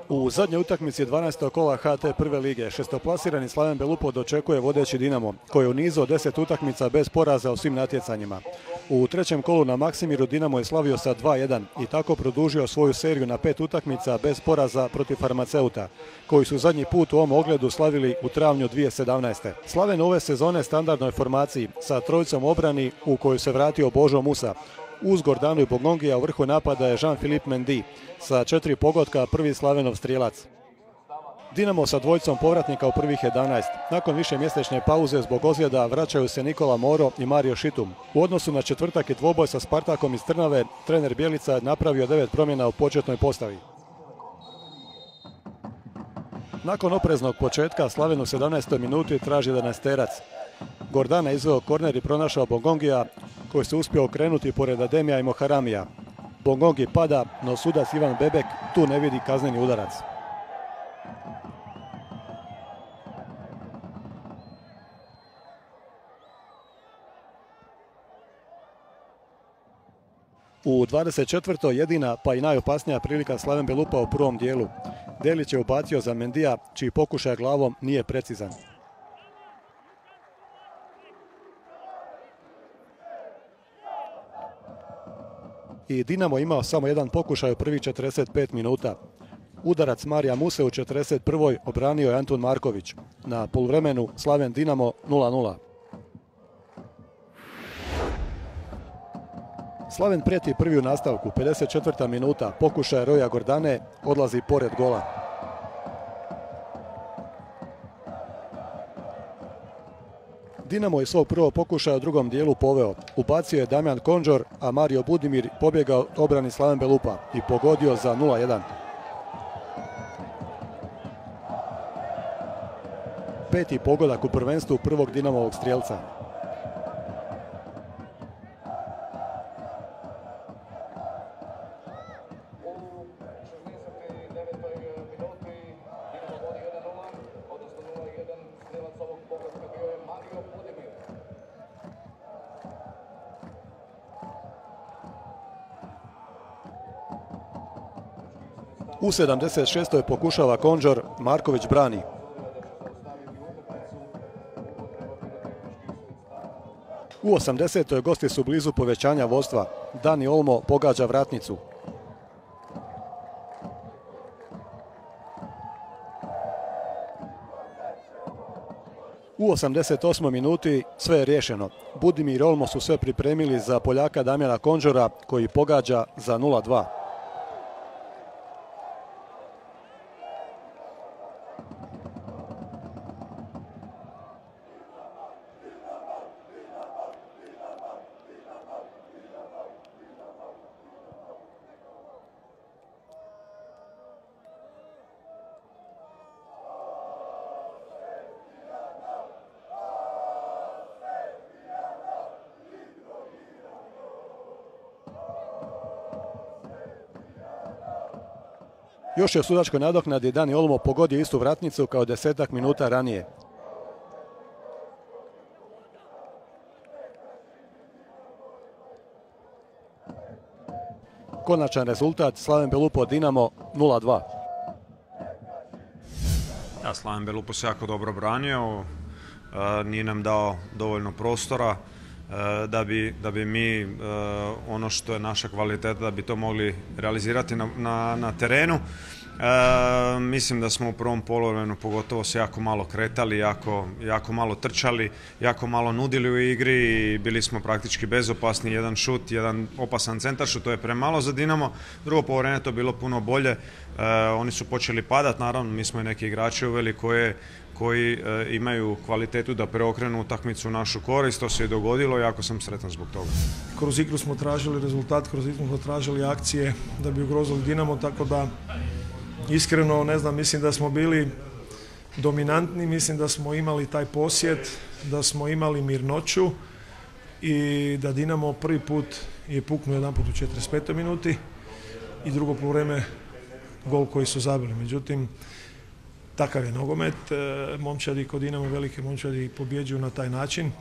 U zadnjoj utakmici 12. kola HT prve lige šestoplasirani Slaven Belupo dočekuje vodeći Dinamo, koji je u nizu od 10 utakmica bez poraza u svim natjecanjima. U trećem kolu na Maksimiru Dinamo je slavio sa 2:1 i tako produžio svoju seriju na 5 utakmica bez poraza protiv Farmaceuta, koji su zadnji put u ovom ogledu slavili u travnju 2017. Slaven ove sezone standardnoj formaciji sa trojicom obrani u koju se vratio Božo Musa. Uz Gordanu i Bogongija u vrhu napada je Jean-Philippe Mendy, sa 4 pogotka prvi Slavenov strijelac. Dinamo sa dvojicom povratnika u prvih 11. Nakon višemjesečne pauze zbog ozljeda vraćaju se Nikola Moro i Mario Šitum. U odnosu na četvrtak i dvoboj sa Spartakom iz Trnave, trener Bjelica je napravio 9 promjena u početnoj postavi. Nakon opreznog početka, Slaven u 17. minuti traži 11-terac. Gordana izveo korner i pronašao Bogongija, koji se uspio okrenuti pored Ademija i Moharamija. Bogongi pada, no sudac Ivan Bebek tu ne vidi kazneni udarac. U 24. jedina pa i najopasnija prilika Slaven Belupa u prvom dijelu. Delić je ubacio za Mendija, čiji pokušaj glavom nije precizan. I Dinamo imao samo jedan pokušaj u prvih 45 minuta. Udarac Marija Muse u 41. obranio je Antun Marković. Na poluvremenu Slaven Dinamo 0:0. Slaven prijeti prvi u nastavku, 54. minuta, pokušaj Roja Gordane, odlazi pored gola. Dinamo je svog prvog pokušaja u drugom dijelu poveo. Ubacio je Damjan Konđor, a Mario Budimir pobjegao obrani Slaven Belupa i pogodio za 0:1. Peti pogodak u prvenstvu prvog Dinamovog strijelca. U 76. pokušava Konđor, Marković brani. U 80. gosti su blizu povećanja vodstva. Dani Olmo pogađa vratnicu. U 88. minuti sve je riješeno. Budimir i Olmo su sve pripremili za Poljaka Damjana Konđora, koji pogađa za 0:2. Još je u sudačkoj nadoknadi Dani Olmo pogodio istu vratnicu kao 10 minuta ranije. Konačan rezultat Slaven Belupo Dinamo 0:2. Slaven Belupo se jako dobro branio, nije nam dao dovoljno prostora da bi mi ono što je naša kvaliteta da bi to mogli realizirati na terenu. Mislim da smo u prvom poluvremenu pogotovo se jako malo kretali, jako malo trčali, jako malo nudili u igri i bili smo praktički bezopasni. Jedan šut, jedan opasan centaršut, to je premalo za Dinamo. Drugo poluvreme to je bilo puno bolje. Oni su počeli padati, naravno mi smo i neki igrači uveli koji imaju kvalitetu da preokrenu utakmicu u našu korist. To se i dogodilo i jako sam sretan zbog toga. Kroz igru smo tražili rezultat, kroz igru smo tražili akcije da bi ugrozili Dinamo, tako da iskreno ne znam, mislim da smo bili dominantni, mislim da smo imali taj posjed, da smo imali mirnoću i da Dinamo prvi put je puknuo jedanput u 45. minuti i drugo poluvreme gol koji su zabili. Međutim, takav je nogomet, momčadi kod Dinamo, velike momčadi pobjeđuju na taj način.